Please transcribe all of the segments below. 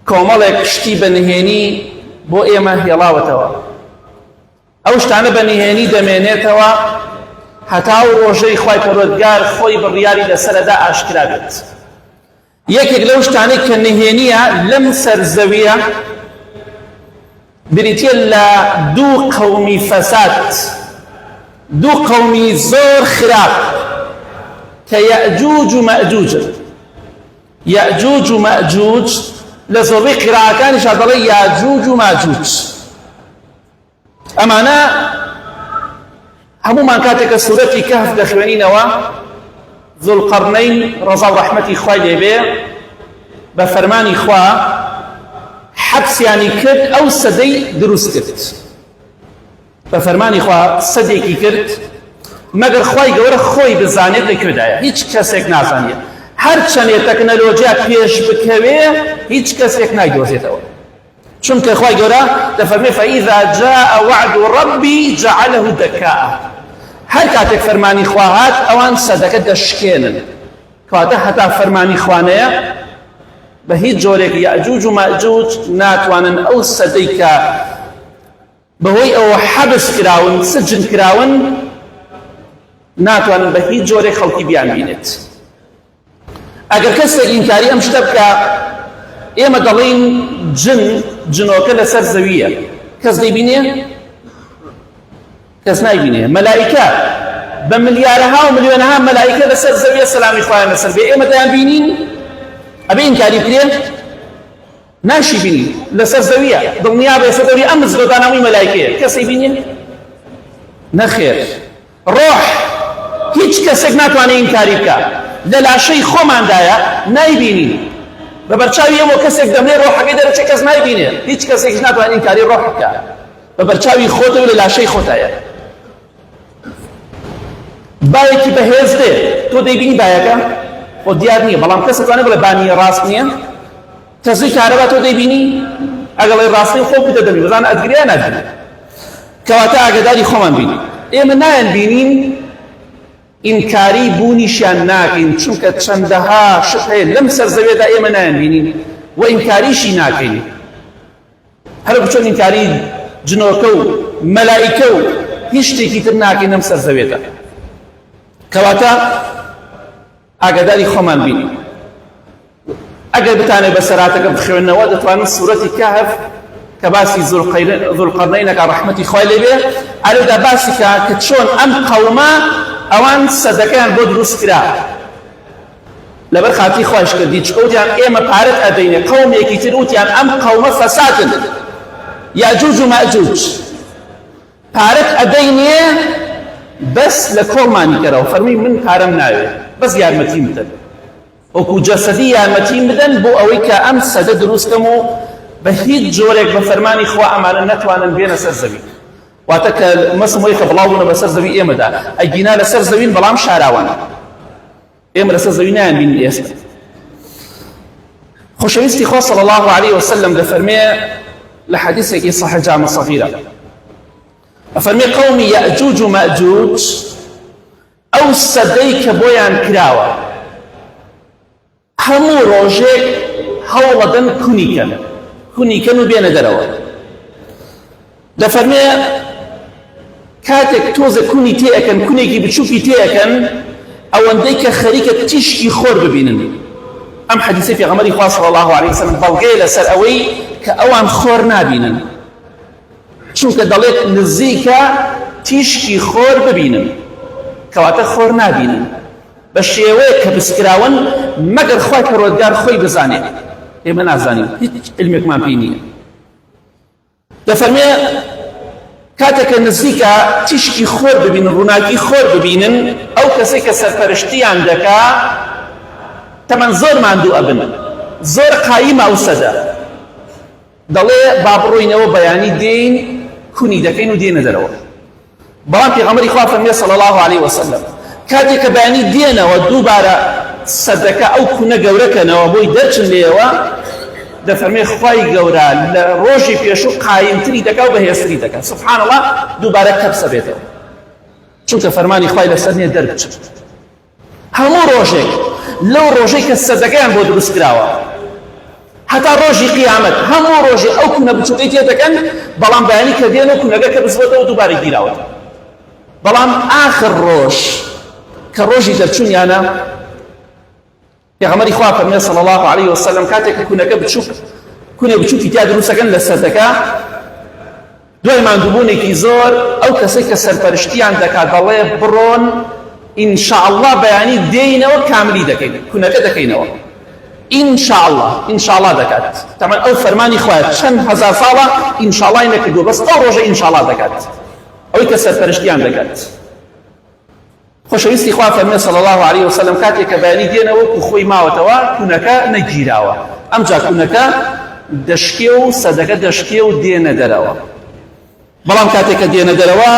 کۆمەڵێک شتی بەنهێنی بۆ ئێمە هێڵاوەتەوە. ئەو شتانە بەنهێنی دەمێنێتەوە هەتا و ڕۆژەی خوای پەروەردگار خۆی بڕیاری لەسەرەدا ئاشکرا بێت. یەکێک لەو شتانەی کە نهێنیە لەم سەرزەویە بریتیە لە دوو قەومی فەساد، دوو قەومی زۆر خراپ کە یەئجوج و مەئجوج. یەئجوج و مەئجوج لە زۆربەی قیراءەکانیشا دەڵێ یاجوج و ماجوج. ئەمانە هەمومان کاتێکە سوورەتی کەهف دەخوێنینەوە ذوالقەرنەین ڕەزا و ڕەحمەتی خوای لێبێ بە فەرمانی خوا حەبسیانی کرد، ئەو سەدەی دروست کرد. بە فەرمانی خوا سەدێکی کرد مەگەر خوای گەورە خۆی بزانێت لەکوێدایە، هیچ کەسێک نازانێت. هەر چەندێک تەکنەلۆجیا پێش بکەوێ هیچ کەسێک نایدۆزێتەوە، چونکە خوای گەورە دەفەرمێ فەئیذا جاء وعد ربی جعله دەکاء. هەر کاتێک فەرمانی خوا هات ئەوان سەدەکە دەشکێنن، کەواتە هەتا فەرمانی خوانەیە بە هیچ جۆرێک یەئجوج و مەئجوج ناتوانن ئەو سەدەی کە بەهۆی ئەوە حەبس کراون، سجن کراون، ناتوانن بە هیچ جۆرێک خەڵکی بیان بینێت. ئەگەر کەسێک ئینکاری ئەم شتە بکە، ئێمە دەڵێن جنۆکە لەسەر زەویە، کەس دەیبینێ؟ کەس نایبینێ. مەلائیکە بە ملیارەها و ملیۆنەها مەلائیکە لەسەر زەویە سەلامی خوایان لەسەر بێ، ئێمە دەیان بینین؟ ئەبێ ئینکاری بکرێ؟ ناشی بینی، لەسەر زەویە، دڵنیا بێ سەدەوری ئەم مزگەوتانەوەی مەلائیکەیە، کەسی بینێ؟ نەخێر. ڕۆح هیچ کەسێک ناتوانێت ئینکاری بکە، لە لاشەی خۆماندایە نایبینین. بە بەرچاوی ئەوە کەسێک دەمرێ ڕۆحەکەی دەرەچێ کەس نایبینێ، هیچ کەسێکیش ناتوانێت ئینکاری ڕۆح بکە، بە بەرچاوی خۆتەوە لە لاشەی خۆتایە. بایەکی بەهێز دێ، تۆ دەیبینی بایەکە؟ خۆ دیار نییە، بەڵام کەس دەتوانێت بڵێ بانی ڕاست نییە. کەزوی کارەبا تۆ دەیبینی؟ ئەگەڵی ڕاستی خۆ بتە دەبی بزانە ئەدگری یان نادگری. کەواتە ئاگاداری خۆمان بینی. ئێمە نایان بینین، ئینکاری بوونیشیان ناکەین، چونکە چەندەها شت هەیە لەم سەرزەوێدا ئێمە نایان بینین و ئینکاریشی ناکەین. هەر بچۆن ئینکاری جنۆکە و مەلائیکە و هیچ شتێکی تر ناکەین لەم سەرزەوێدا. کەواتە ئاگاداری خۆمان بینی. ئەگەر بتانێت بەسەراتەکە بخوێنەوە دەتوانن سوورەتی کەهف کە باسی ذوالقەرنەینەکە ڕەحمەتی خوای لێبێ ئالێدا باسی کە چۆن ئەم قەومە ئەوان سەدەکەیان بۆ دروست کرا لەبەر خاتی خوایش کردی، چکە وتیان ئێمە پارەت ئەدەینێ. قەومێکی تر وتیان ئەم قەومە فەسادن، یاجوج و ماجوج، پارەت ئەدەینێ بەس لە کۆڵمانی کەرەوە. فەرمی من پارەم ناوێ، بەس یارمەتیم بدەن، وەکو جەسەدی یارمەتیم بدەن بۆ ئەوەی کە ئەم سەدە دروستکەم و بە هیچ جۆرێک بە فەرمانی خوا ئەمانە نەتوانن بێنە سەر زەوی. واتە کە مەسم وەی کە بڵاو بوونە بەسەر زەوی ئێمەدا، ئەگینا لەسەر زەوین بەڵام شاراوانە، ئێمە لەسەر زەوی نایان بینین ئێستا. خۆشەویستی خوا صلی الله علیه وسلم دەفەرمێ لە حەدیثێکی صحیح جامع صغیرە، ئەفەرمێ قەومی یەئجوج و مەئجوج ئەو سەدەی کە بۆیان کراوە هەموو ڕۆژێک هەوڵەدەن کونیکەن و بێنە دەرەوە. دەفەرمێ کاتێک تۆزە کونی تێئەکەن، کونێکی بچووکی تێئەکەن، ئەوەندەی کە خەریکە تیشکی خۆر ببینن. ئەم حەدیثەی پێغەمبەری خوا صلی الله علیه وسلم بەڵگەیە لەسەر ئەوەی کە ئەوان خۆر نابینن، چونکە دەڵێت نزیکە تیشکی خۆر ببینن، کەواتە خۆر نابینن بە شێوەیە کە بسکراون مەگەر خوای پەروەردگار خۆی بزانێت. ئێمە نازانین، هیچ علمێکمان پێی نییە. دەفەرمێ کاتێکە نزیکە تیشکی خۆر ببینن، ڕووناکی خۆر ببینن، ئەو کەسێک کە سەرپەرشتیان دەکا تەمەن زۆر ماندوو ئەبن، زۆر قایمە ئەو سەدە، دەڵێ با بڕۆینەوە بەیانی دێین کونی دەکەین و دێنە دەرەوە. بەڵام پێغەمبەری خوا فەرمێ صلی الله علیه وسلم کاتێک کە بەیانی دێنەوە دووبارە سەدەکە ئەو کونە گەورەکەنەوە بۆی دەرچن لێەوە، دەفەرمێ خوای گەورە لە ڕۆژی پێشوو قایمتری دەکا و بەهێزتری دەکا. سبحان الله، دووبارە کەبسە بێتەوە، چونکە فەرمانی خوای لەسەر نییە دەربچن. هەموو ڕۆژێک لەو ڕۆژەی کە سەدەکەیان بۆ دروست کراوە هەتا ڕۆژی قیامەت هەموو ڕۆژی ئەو کوونە بچووکەی تێ دەکەن بەڵام بەیانی کە دێنە کوونەکە کە بزبێتەوە دووبارە گیراوەتەوە بەڵام ئاخر ڕۆژ کە ڕۆژی دەرچوونیانە پێغەمبەری خوا فەرمێ صلی الله علیه وسلم کاتێک کە کوونەکە کوونێ بچووکی تیا دروستەکەن لە سەردەکە دوای ماندووبوونێکی زۆر ئەو کەسەی کە سەرپەرشتیان دەکات دەڵێ بڕۆن ئینشاءالله بەیانی دێینەوە کاملی دەکەین کوونەکە دەکەینەوە ئینشاءالله دەکات تەمان ئەو فەرمانی خوایە چەند هەزار ساڵە ئینشاءالله نەکردووە بەس ئەو ڕۆژە ئینشاءالله دەکات ئەوەی کە سەرپەرشتیان دەکات خۆشەویستی خوا فەرمێ صلی الله علیه وسلم کاتێک کە بەیانی دێنەوە و خۆی ماوەتەوە کوونەکە نەگیراوە ئەمجا کوونەکە دەشکێ و سەدەکە دەشکێ و دێنە دەرەوە بەڵام کاتێک کە دێنە دەرەوە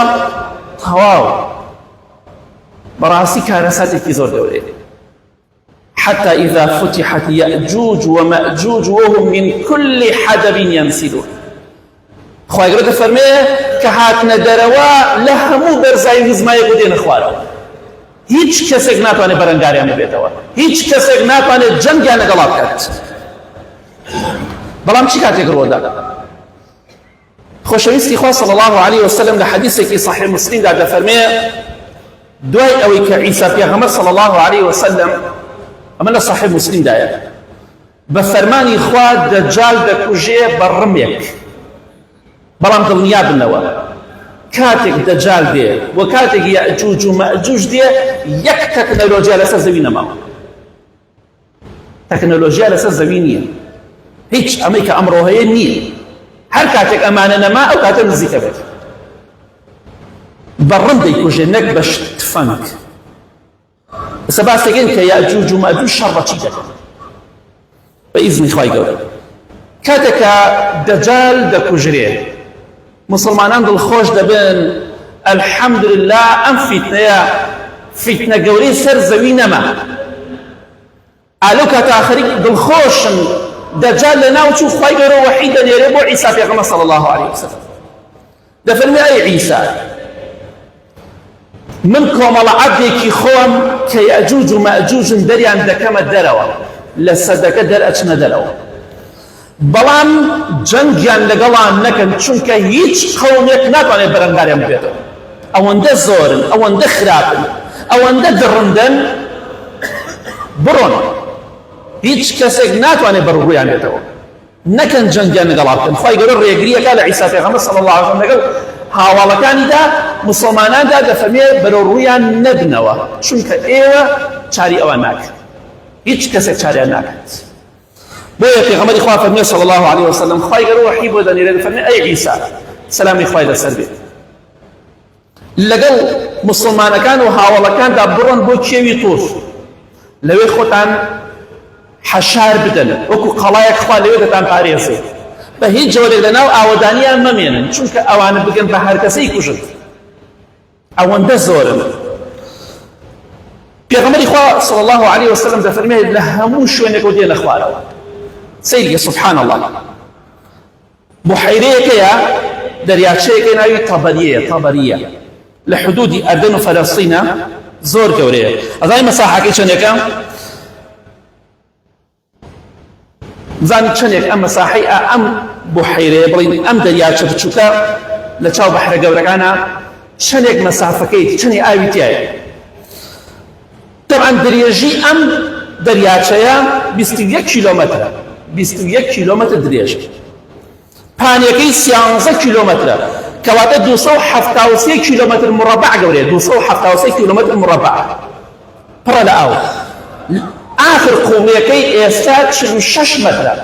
تەواو بەڕاستی کارەساتێکی زۆر گەورەیە حتى إذا فتحت يأجوج ومأجوج وهم من كل حدب ينسلون خوای گەورە دەفەرمێ کە هاتنە دەرەوە لە هەموو بەرزایی وزمایەک و دێنە خوارەوە هیچ کەسێک ناتوانێت بەرەنگاریان ببێتەوە هیچ کەسێک ناتوانێت جەنگیان لەگەڵا بکات بەڵام چی کاتێک ڕۆدا خۆشەویستی خوا صلی الله علیه وسلم لە حەدیثێکی صحیح مسلمدا دەفەرمێ دوای ئەوەی کە عیسا پێغەمبەر صلی الله علیه وسلم ئەمە لە صحیح مسلمدایە بە فەرمانی خوا دەجال دەکوژێ بە ڕمێک بەڵام دڵنیا بنەوە کاتێک دەجال دێ و کاتێک یەئجوج و مەئجوج دێ یەک تەکنەلۆژیا لەسەر زەوی نەماوە تەکنەلۆژیا لەسەر زەوی نییە هیچ ئەمەی کە ئەمڕۆ هەیە نییە هەر کاتێک ئەمانە نەما ئەو کاتە نزیکە بێت بەڕم دەیکوژێ نەک بە تفەنگ ئێستا باس دەکەین کە یەئجوج و مەئجوج شەڕ بەچی دەکەن بە ئیزنی خوای گەورە کاتێک کە دەجال دەکوژرێ مسلمانان دڵخۆش دەبن ئەلحەمدولله ئەم فیتنەیە فیتنە گەورەی سەر زەوی نەما ئالەو کاتە ئاخەری دڵخۆشن دەجال لە ناوچوو خوای گەورە وەحی دەنێرێ بۆ عیسا پێغەمبەر صلی الله علیه وسلم دەفەرمێ ئەی عیسا من کۆمەڵە عەبدێکی خۆم کە یەئجوج و مەئجوجن دەریان دەکەمە دەرەوە لە سەدەکە دەرئەچنە دەرەوە بەڵام جەنگیان لەگەڵان نەکەن چونکە هیچ قەومێک ناتوانێت بەرەنگاریان ببێتەوە ئەوەندە زۆرن ئەوەندە خراپن ئەوەندە دڕندن بڕۆن هیچ کەسێک ناتوانێت بەڕوویان بێتەوە نەکەن جەنگیان لەگەڵا بکەن خوای گەورە ڕێگریەکە لە عیسا پێغەمبەر صلی الله علیه وسلم لەگەڵ هاوڵەکانیدا مسلماناندا دەفەرمێ بەرەوڕوویان نەبنەوە چونکە ئێوە چاری ئەوان ناکەن هیچ کەسێک چاریان ناکات بۆیە پێغەمبەری خوا فەرمێ صلی الله علیه وسلم خوای گەورە وەحی بۆ دەنێرێ دەفەرمێ ئەی عیسا سەلامی خوای لەسەر بێت لەگەڵ مسلمانەکان و هاوڵەکاندا بڕۆن بۆ کێوی تۆر لەوێ خۆتان حەشار بدەن وەکو قەڵایەک خوا لەوێ دەتان پارێزێ بە هیچ جۆرێک لەناو ئاوەدانیان مەمێنن چونکە ئەوانە بگەن بە هەر کەسەی کوژن ئەوەندە زۆرن پێغەمبەری خوا صلی الله علیه وسلم دەفەرمێ لە هەموو شوێنێک دێنە خوارەوە سەیریە سبحان الله بحیرەیەکەیە دەریاچەیەکەی ناوی تەبەریە لە حدودی ئەردن و فەلەستینە زۆر گەورەیە ئەزانی مەساحەکەی چەندێکە زانی چەندێک ئەم مەساحەی ئەم بحیرەیە بڵین ئەم دەریاچە بچووکە لە چاو بەحرە گەورەکانە چەندێک مەسافەکەی چەندی ئاوی تایە طبعا درێژی ئەم دەریاچەیە 21 کیلۆمەترە 21 کیلۆمەتر درێژ پانیەکەی 13 کیلۆمەترە کەواتە 273 کیلۆمەتر مربع گەورەیە 273 کیلۆمەتر مربع پڕە لە ئاو آخر قوڵیەکەی ئێستا 46 مەترە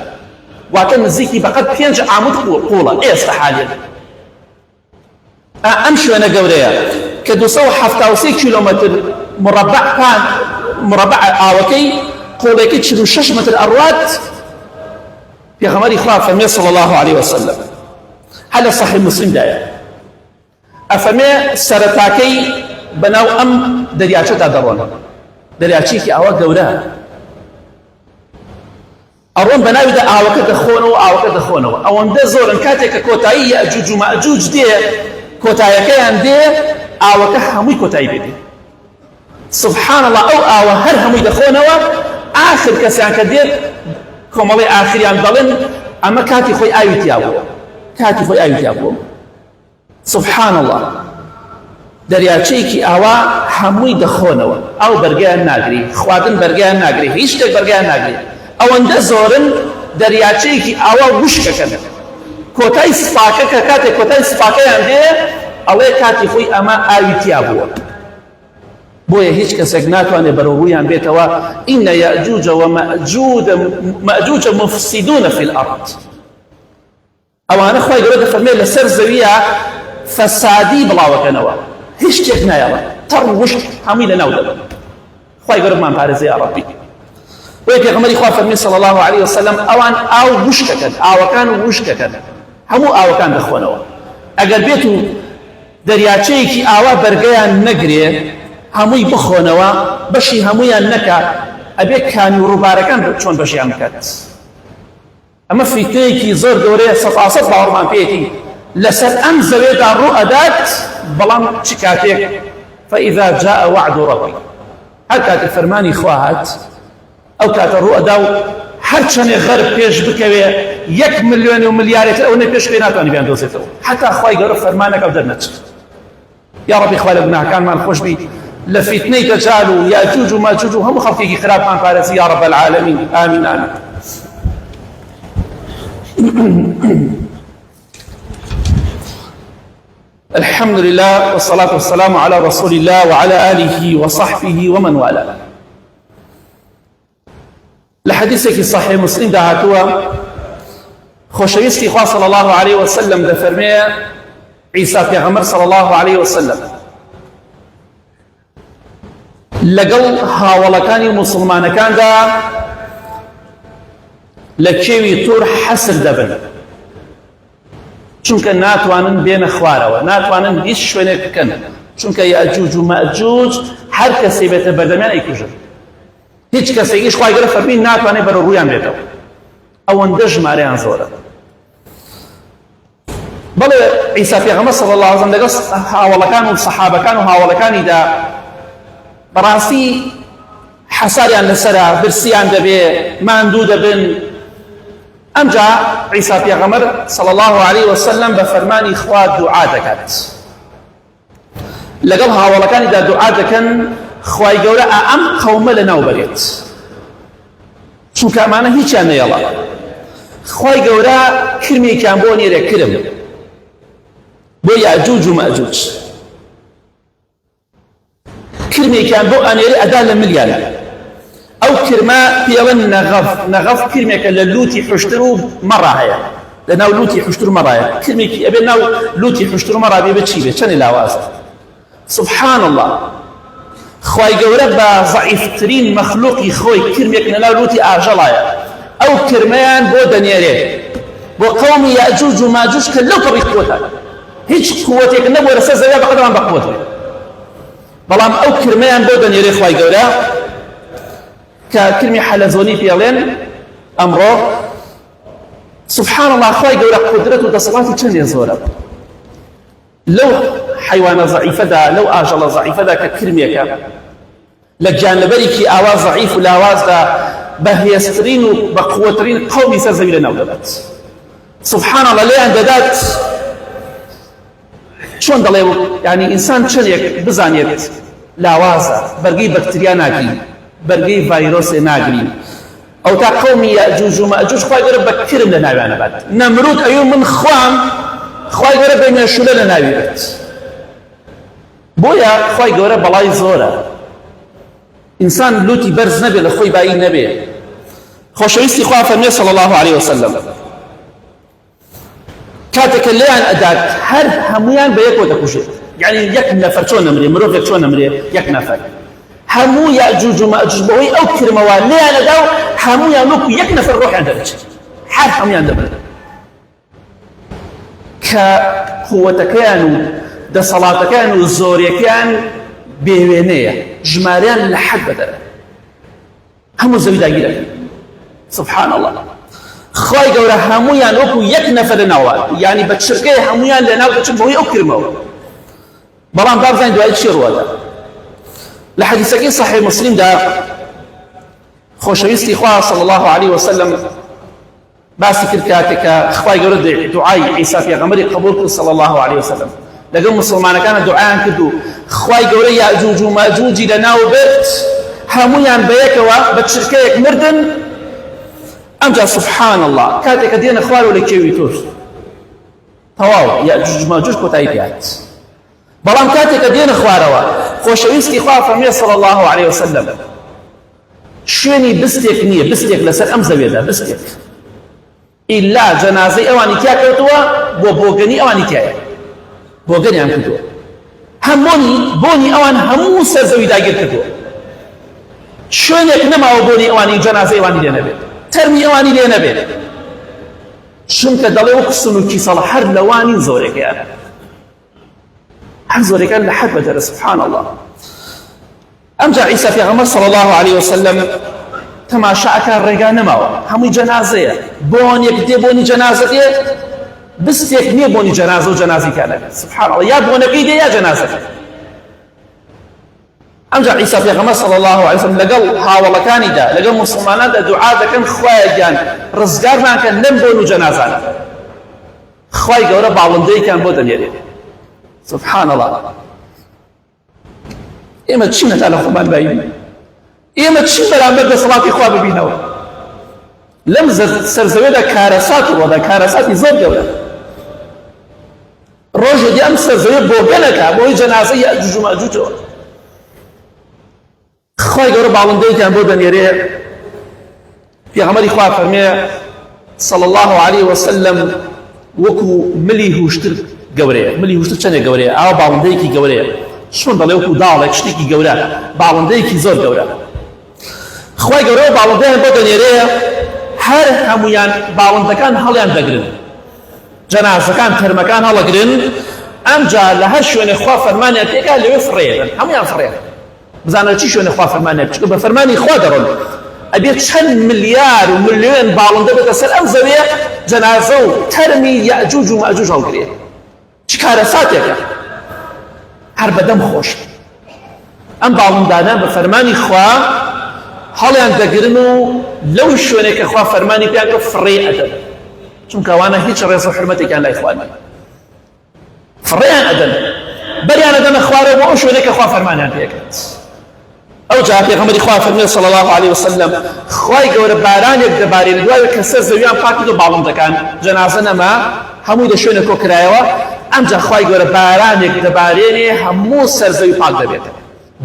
واتە نزیکی بەقەت 5 عامود قوڵە ئێستا حالێن ئەم شوێنە گەورەیە کە 273 کیلۆمەتر مربع ئاوەکەی قوڵێکی 46 متر ئەڕوات پێغەمبەری خوا فەرمێ صلی الله علیه وسلم هەر لە صحیح مسلمدایە ئەفەرمێ سەرەتاکەی بەناو ئەم دەریاچەدا دەڕۆن دەریاچێکی ئاوە گەورە ئەڕۆن بەناویدا ئاوەکە دەخۆنەوە ئەوەندە زۆرن کاتێک کە کۆتایی یەئجوج و مەئجوج دێ کۆتایەکەیان دێ ئاوەکە هەمووی کۆتایی بێت سبحان الله ئەو ئاوە هەر هەمووی دەخۆنەوە آخر کەسیان کە دێت کۆمەڵی ئاخریان دەڵێن ئەمە کاتی خۆی ئاوی تیا بووە، کاتی خۆی ئاوی تیا بووە. سبحان الله، دەریاچەیەکی ئاوا هەمووی دەخۆنەوە، ئەو بەرگیان ناگری، خواردن بەرگیان ناگری، هیچ شتێک بەرگیان ناگری. ئەوەندە زۆرن دەریاچەیەکی ئاوا وشکەکەن. کۆتای سپاکە کە کاتێک کۆتای سپاکەیان دێ ئەڵێ کاتی خۆی ئەمە ئاوی تیا بووە. بۆیە هیچ کەسێک ناتوانێت بەرەوڕوویان بێتەوە ئین یەئجوج ومەئجوج مفسدون فی الأرض. ئەوانە خۆی گەورە دەفەرمێت لەسەر زەویە فەسادی بڵاوەکەنەوە، هیچ شتێک نایەڵێ، تەڕ وشک هەمووی لەناو دەبن. خۆی گەورەمان پارێزێ یا ڕەبی. وەی پێغەمبەری خوا فەرمی صلی الله علیه وسلم ئەوان ئاو وشکەکەن، ئاوەکان وشکەکەن، هەموو ئاوەکان دەخۆنەوە. ئەگەر بێت و دەریاچەیەکی ئاوا بەرگەیان نەگرێ هەمووی بخۆنەوە بەشی هەموویان نەکا ئەبێ کانی و ڕووبارەکان چۆن بەشیان بکات. ئەمە فیتنەیەکی زۆر گەورەیە سەد باوەڕمان پێیەتی لەسەر ئەم زەوێدا ڕوو ئەدات. بەڵام چ کاتێک فإذا جاء وعد ربي، هەر کاتێک فەرمانی خوا هات ئەو کاتە ڕوو ئەدا و هەر چەندێ غەرب پێش بکەوێ 1 ملیۆن و ملیارێتر ئەوەی پێش پێ ناتوانێ بیان دۆزێتەوە، حتا خوای گەورە فەرمانەکە و دەرنەچێت. یا ڕەبی خوا لە گوناهەکانمان خۆش بی، لە فیتنەی دەجال و یاجوج و ماجوج و هەموو خەڵکێکی خراپمان پارێزی یا رب العالمین. آمین آمین. الحمد لله والصلاة والسلام على رسول الله وعلى آله وصحبه ومن والاه. لحديثك صحيح مسلم دهاتوا خوشويستي خواه صلى الله عليه وسلم دفرمي عيسى پیغمبر صلى الله عليه وسلم لەگەڵ هاوڵەکانی موسڵمانەکاندا لە کێوی توور حەسر دەبن، چونکە ناتوانن بێنە خوارەوە، ناتوانن هیچ شوێنێک بکەن، چونکە یاجوج و ماجوج هەر کەسێ بێتە بەردەمیان ئەیکوژن. هیچ کەسێکیش خوای گەورە فەرمی ناتوانێت بەرەوڕوویان بێتەوە، ئەوەندە ژمارەیان زۆرە. بەڵێ عیسا پێغەمبەر صلی الله علیه و سلم لەگەڵ هاوڵەکان و سەحابەکان و هاوڵەکانیدا بەڕاستی حەساریان لەسەرە، برسیان دەبێ، ماندوو دەبن. ئەمجا عیسا پێغەمبەر صلی الله علیه و سلم بە فەرمانی خوا دوعا دەکات، لەگەڵ هاوڵەکانیدا دوعا دەکەن خوای گەورە ئەم قەومە لەناو بەرێت، چونکە ئەمانە هیچیان نەیەڵا. خوای گەورە کرمێکیان بۆ نێرێ، کرم بۆ یاجوج و ماجوج، کرمێکیان بۆ ئەنێرێ ئەدا لە ملیان. ئەو کرمە پێڵەن نەغەف کرمێکە لە لوتی حوشتر و مەڕا هەیە، لە ناو لوتی حوشتر و مەڕایە. کرمێکی ئەبێ ناو لوتی حوشتر و مەڕا بێ بە چی بێ؟ چەندی لاوازە. سبحان الله، خوای گەورە بە ضعیفترین مەخلوقی خۆی کرمێک لە ناو لوتی ئاژەڵایە، ئەو کرمەیان بۆ دەنێرێ بۆ قەومی یاجوج و ماجوج کە لەو پەڕی قووەتە، هیچ قووەتێک نەبووە لەسەر زەویا بەقەدەمان بە قووەت، بەڵام ئەو کرمەیان بۆ دەنێرێ خوای گەورە کە کرمی حەلەزۆنی پێڵێن ئەمڕۆ. سبحان الله، خوای گەورە قودرەت و دەسەڵاتی چەندێ زۆرە. لەو حیوانە ضعیفەدا، لەو ئاژەڵە ضعیفەدا کە کرمێکە لە گیانلەبەرێکی ئاوا ضعیف و لاوازدا بە هێزترین و بە قووەترین قەومی سەر زەوی لەناو دەبێت. سبحان الله، لێیان دەدات چۆن دەڵێ یعنی ئینسان چەندێک بزانێت لاوازە، بەرگەی بەکتریا ناگرین، بەرگەی ڤایرۆسێ ناگرین. ئەو تا قەومی یاجوج و ماجوج خوای گەورە بە کرم لە ناویانە بات. نەمرود ئەیوو من خوام، خوای گەورە بە مێشولە لە ناوی بێت. بۆیە خوای گەورە بەڵای زۆرە، ئینسان لوتی بەرز نەبێ، لە خۆی بایی نەبێ. خۆشەویستی خوا فەرمێ صلی الله علیه وسلم کاتێکە لێیان ئەدات هەر هەمویان بە یەکەوە دەکوژێت، یعنی یەک نەفەر چۆن نەمرێ، مرۆڤێک چۆن نەمرێ، یەک نەفەر هەموو یاجوج و ماجوج بەهۆی ئەو کرمەوە لێیان ئەدا و هەمویان وەکو یەک نەفەر ڕۆحیان دەرەچێت، هەر هەمویان دەبرێت کە قووەتەکەیان و دەسەڵاتەکەیان و زۆریەکەیان بێوێنەیە، ژمارەیان لە حەد بەدەرە، هەموو زەوی داگیرەکەن. سبحان الله، خوای گەورە هەمویان وەکو یەک نەفەر لەناوە، یعنی بە چرکەی هەمویان لەناو دەچن بەهۆی ئەو کرمەوە. بەڵام بابزانین دوای چی ڕوەدا. لە حەدیثەکەی صحیح مسلمدا خۆشەویستی خوا صلی الله عليه وسلم باسی کرد کاتێک کە خوای گەورە دوعای عیسا پێغەمبەری قبول کرد صلی الله عليه وسلم لەگەڵ مسلمانەکانە دوعایان کرد و خوای گەورە یاجوج و ماجوجی لەناو برد هەموویان بەیەکەوە بە چرکەیەک مردن ئەمجا سبحان الله کاتێک کە دێنە خوارەوە لە کێوی تۆر تەواو یاجوج ماجوج کۆتایی پێهات بەڵام کاتێک کە دێنە خوارەوە خۆشەویستی خوا فەرمێ صلی الله عليه وسلم شوێنی بستێک نییە بستێک لەسەر ئەم زەوێدا بستێک ئیلا جەنازەی ئەوانی تیا کەوتووە بۆ بۆگەنی ئەوانی تایە بۆگەنیان کردووە هەمووی بۆنی ئەوان هەموو سەر زەوی داگیر کردووە شوێنێک نەماوە بۆنی ئەوانی جەنازەی ئەوانی لێ نەبێت تەرمی ئەوانی لێ نەبێت چونکە دەڵێ وەکو سنووکی سەڵ هەر لەوانی زۆرێکیان هەر زۆرێکیان لە حەد بەدەرە سبحان الله ئەمجا عیسا پێغەمبەر صلی الله عليه وسلم تەماشاکان ڕێگا نەماوە هەمووی جەنازەیە بۆنێک دێ بۆنی جەنازە دێ بستێک نییە بۆنی جەنازە و جەنازیکانە سبحان الله یا بۆنەکەی دێ یا جەنازەکە ئەمجا عیسا پێغەمبەر صلی الله عليه وسلم لەگەڵ هاوڵەکانیدا لەگەڵ موسڵماناندا دوعا دەکەن خوایە گیان ڕزگارمان کە لەم بۆن و جەنازانە خوای گەورە باڵندەیەکیان بۆ دەنێرێ سبحان الله ئێمە چینە تا لە خۆمان باین ئێمە چی بەرامبەر دەسەڵاتی خوا ببینەوە لەم سەرزەوێدا کارەساتی ڕۆدا کارەساتی زۆر گەورە ڕۆژێکی ئەم سەرزەوێ بۆگەنەکە بۆی جەنازەی یاجوج و ماجوجەوە خوای گەورە باڵندەیەکیان بۆ دەنێرێ پێغەمبەری خوا فەرمێ صلی الله عليه وسلم وەکو ملی هوشتر گەورەیە ملی هوشتر چەندێک گەورەیە ئاوا باڵندەیەکی گەورەیە چۆن دەڵێ وەکو داڵێک شتێکی گەورە باڵندەیەکی زۆر گەورە خوای گەورە باڵندەیان بۆ دەنێرێ هەر هەمویان باڵندەکان هەڵیان دەگرن جەنازەکان تەرمەکان هەڵەگرن ئەمجا لە هەر شوێنێ خوا فەرمانیان پێکا لەوێ فڕێن هەمویان فڕێن بزانە چی شوێنێ خوا فەرمانیان چونکە بە فەرمانی خوا دەڕۆن ئەبێت چەند ملیار و ملیۆن باڵندە بێتە سەر ئەم زەوێ جەنازە و تەرمی یاجوج و ماجوج هەڵگرێ چ کارەساتێکە هەر بەدەم خۆش ئەم باڵندانە بە فەرمانی خوا هەڵیان دەگرن و لەو شوێنێک کە خوا فەرمانی پێیان کرد فڕێ ئەدەن چونکە ئەوانە هیچ ڕێز و حرمەتێکیان لای خوا نییە فڕێیان ئەدەن بەریان ئەدەنە خوارەوە بۆ ئەو شوێنێک کە خوا فەرمانیان پێ کرد ئەو جا پێغەمبەری خوا فەرمێ صلی الله عليه وسلم خوای گەورە بارانێک دەبارێنێ دوای کە سەر زەویان پاک کرد و باڵندەکان جەنازە نەما هەمووی لە شوێنێک کۆ کرایەوە ئەمجا خوای گەورە بارانێک دەبارێنێ هەموو سەر زەوی پاک دەبێتە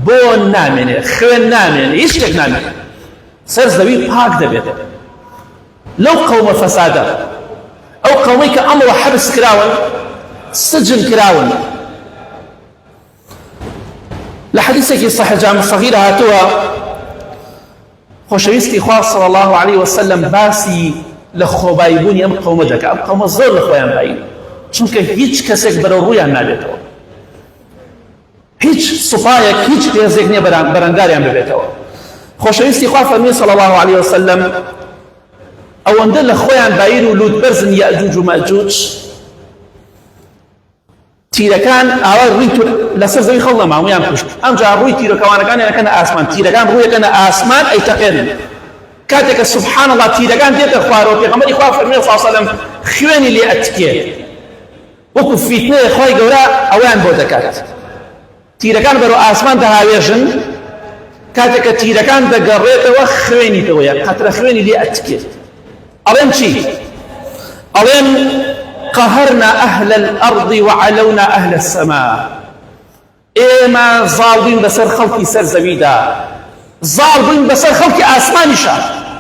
بۆ نامێنێ خوێن نامێنێ هیچ شتێک نامێنێ سەر زەوی پاک دەبێتە لەو قەومە فەسادە ئەو قەومەی کە ئەمڕۆ حەبس کراون سجن کراون لە حەدیثێکی صحیح جامع صغیرە هاتووە خۆشەویستی خوا صلی الله عليه وسلم باسی لە خۆباییبوونی ئەم قەومە دەکات ئەم قەومە زۆر لە خۆیان باین چونکە هیچ کەسێک بەرەو ڕوویان نابێتەوە هیچ سوپایەک هیچ هێزێک نییە بەرەنگاریان ببێتەوە خۆشەویستی خوا فەرمێ صلی الله عليه وسلم ئەوەندە لە خۆیان باین و لووتبەرزن یاجوج و ماجوج تیرەکان ئاوا ڕووی لەسەر زەوی خەڵ نەما هەموویان کوشت ئەمجا ڕووی تیرەکەوانەکانیان ئەکەنە ئاسمان تیرەکان ڕوویەکەنە ئاسمان ئەیتەقێنن کاتێک کە سبحان الله تیرەکان دێتە خوارەوە پێغەمبەری خوا فەرمێ صلی الله عليه وسلم خوێنی لێ ئەتکێ وەکو فیتنەیە خوای گەورە ئەویان بۆ دەکات تیرەکان بەرەو ئاسمان دەهاوێژن کاتێک کە تیرەکان دەگەڕێتەوە خوێنی تەوەیە قەترە خوێنی لێ ئەتکێ ئەڵێن چی ئەڵێن قهرنا أهل الأرض وعلونا أهل السماء إما ظالمين بسر خلقي سر زويدا ظالمين بسر خلقي آسمانشا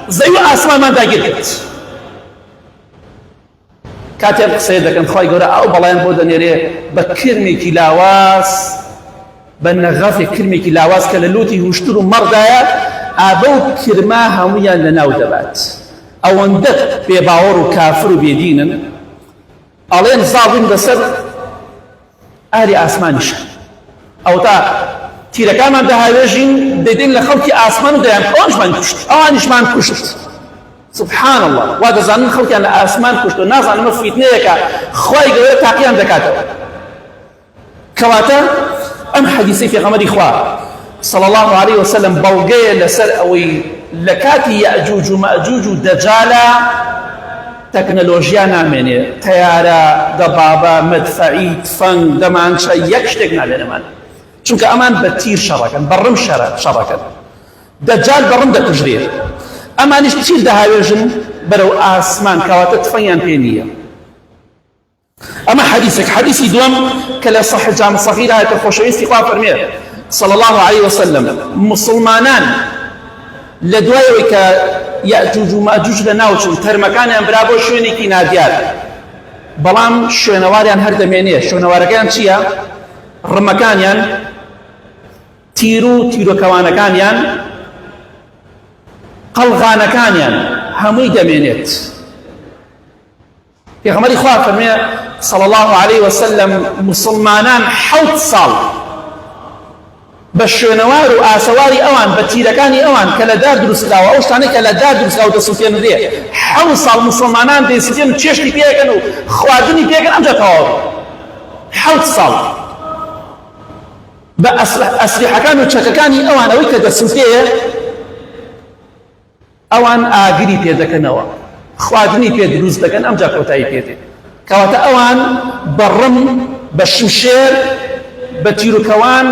زيو آسمان ما داقلت كاتب قصيدة كان خواهي قورا أو بلايان بودن يري بكرمي كلاواس بنغافي كرمي كلاواس كاللوتي هشتروا مرضايا أبو كرماها ويا لناو دبات أو اندت بباور كافر بيدينا ئەڵێن زاڵبوون بەسەر ئاری ئاسمانیشە ئەو تا تیرەکانمان دەهاوێژین دەیدەین لە خەڵکی ئاسمان و دەیان ئەوانشمان کوشت ئەوانیشمان کوشت سبحان الله وا دەزانن خەڵکیان لە ئاسمان کوشت و نازانمە فیتنەیەکە خوای گەورە تاقییان دەکاتەوە کەواتە ئەم حەدیثەی پێغەمبەری خوا صلی الله عليه وسلم بەڵگەیە لەسەر ئەوەی لكاتي يأجوج ومأجوج دجالا تكنولوجيا نامني تيارا دبابة مدفعي فن دمانشا يكشتك نالي من چونك امان بتير شركا برم شركا دجال برم دا كجرير امانش تير دهاويجن برو آسمان كواتت فيان بينية اما حديثي دوم كلا صح جامع صغيرة يتخوشويستي قوة فرمير صلى الله عليه وسلم مسلمانان لدوايوي كيأجوج ومأجوج لناوچن ترمكانيان برابو شوينيكي ناديار بلام شوينواريان هر دمينيه شوينواركيان چيا ڕمەکانیان تیر و تیرۆکەوانەکانیان قەڵغانەکانیان هەمووی دەمێنێت پێغەمبەری خوا فەرمێ صلی الله عليه وسلم مسلمانان 7 ساڵ بە شوێنەوار و ئاسەواری ئەوان بە تیرەکانی ئەوان کە لە دار دروستکراوە ئەو شتانەی کە لە دار دروستکراوە دەسووتێنرێ 7 ساڵ مسلمانان دەیسووتێن و چێشتی پێکەن و خواردنی پێکەن ئەمجا تەواو 7 ساڵ بە ئەسلحەکان و چەکەکانی ئەوان ئەوەی کە دەسووتێ ئەوان ئاگری پێ دەکەنەوە خواردنی پێ دروست دەکەن ئەمجا کۆتایی پێ دێت کەواتە ئەوان بەڕم بە شمشێر بە تیرۆکەوان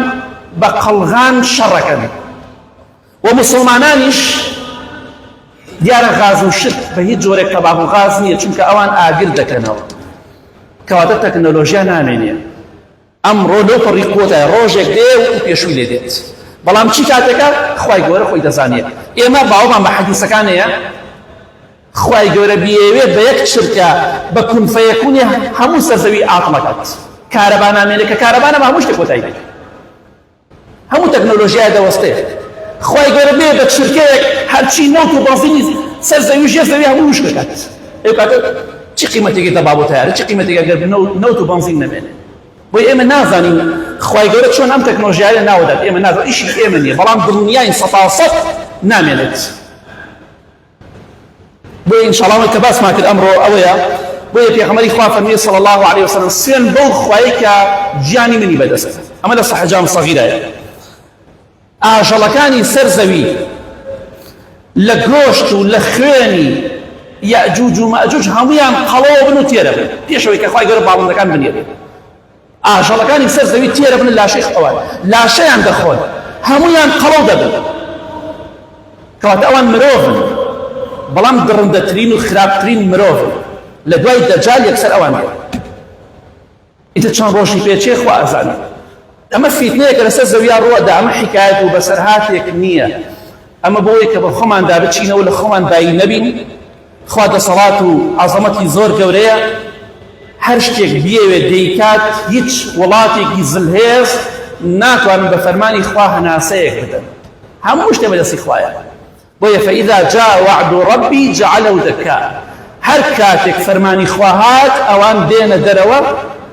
بە قەڵغان شەڕەکەن و مسلمانانیش دیارە غاز و شت بە هیچ جۆرێک تەباغ و غاز نییە چونکە ئەوان ئاگر دەکەنەوە کەواتە تەکنۆلۆژیا نامێنێ ئەمڕۆ لەو پەڕی کۆتایە ڕۆژێک دێ و پێشووی لێ دێت بەڵام چی کاتێکە خوای گەورە خۆی دەزانێت ئێمە باوەمان بە حەدیسەکانەیە خوای گەورە بیەوێت بە یەک چرکە بە کون فەیەکونی هەموو سەرزەوی ئاتمەکەت کارەبا نامێنێت کە کارەبا نەما هەموو شتێک کۆتایی دێت هەموو تەکنۆلۆژیای دەوەستێت خوای گەورە بێ بە چرکەیەک هەرچی نەوت و بەنزینی سەرزەوی ژێر زەوی هەموو وش دەکات ئەو کاتە چی قیمەتێکی دەبا بۆ تەیارە چی قیمەتێک ئەگەر نەوت و بەنزین نەمێنێت بۆی ئێمە نازانین خوای گەورە چۆن ئەم تەکنۆلۆژیایە ناودات ئێمە نازانین ئیشی ئێمە نییە بەڵام دڵنیاین 100% نامێنێت بۆی ئینشاڵڵا کە باسمان کرد ئەمڕۆ ئەوەیە بۆیە پێغەمبەری خوا فەرمووی صلی الله عليه وسلم سوێن بەو خوایە کە گیانی منی بەدەستە ئەمە لە سەحیح جامع سەغیرەیە ئاژەڵەکانی سەر زەوی لە گۆشت و لە خوێنی یەئجوج و مەئجوج هەموویان قەڵەوە بن و تێرە بن پێشەوەی کە خوای گەورە باڵندەکان بنێرێت ئاژەڵەکانی سەر زەوی تێرە بن لاشەی ئەوان لاشەیان دەخۆن هەموویان قەڵەو دەبن کەواتە ئەوان مرۆڤن بەڵام درڕندەترین و خراپترین مرۆڤن لە دوای دەجال یەکسەر ئەوان بێت ئیتر چەند ڕۆژی پێچێ خوا ئەزانێت ئەمە فیتنەیەکە لەسەر زەویا ڕووەدا ئەمە حکایەت و بەسەرهاتێک نییە ئەمە بۆیە کە بە خۆماندا بچینەوە لە خۆمان بایی نەبین خوا دەسەڵات و عەزەمەتی زۆر گەورەیە هەر شتێک بیەوێت دەیکات هیچ وڵاتێکی زلهێز ناتوانن بە فەرمانی خوا هەناسەیەک بدەن هەموو شتێ بەدەستی خوایە بۆیە فەئیذا جاء وعد ربی جعله دەکا هەر کاتێک فەرمانی خوا هات ئەوان دێنە دەرەوە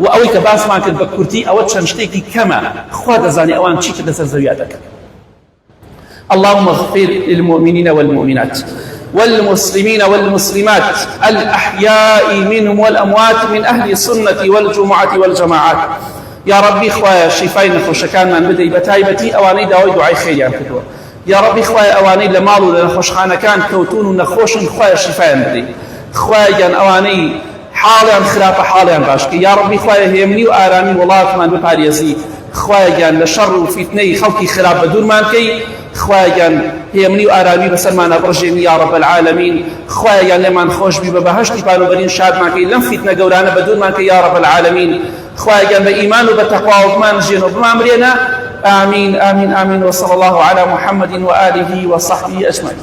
و ئەوەی کە باسمان کرد بە کورتی ئەوە چەند شتێکی کەمە خوا دەزانێت ئەوان چی کرد لەسەر زەویا دەکەن اللهم اغفر للمؤمنين والمؤمنات والمسلمين والمسلمات الأحياء منهم والأموات من أهل السنة والجمعة والجماعات يا ربي خوايا شفاي نخوشكان من بدي بتايبتي أواني داوي دعاي خير عن كدوة يا ربي خوايا أواني لمالو لنخوش خانكان كوتون ونخوش خوايا شفاي بدي خوايا أواني حاليا خلاف حاليا باشكي يا ربي خوايا هيمني وآرامي والله من بباريزي خوايا لشر وفتني خلقي خلاف بدون مانكي خوايا هيمني وآرامي بسلمان أبرجيني يا رب العالمين خوايا لمن خوش بي ببهشتي بانو برين شاد ماكي لم فتنة قولانا بدون ماكي يا رب العالمين خوايا بإيمان وبتقوى وبمان جين وبمامرنا آمين آمين آمين وصلى الله على محمد وآله وصحبه أجمعين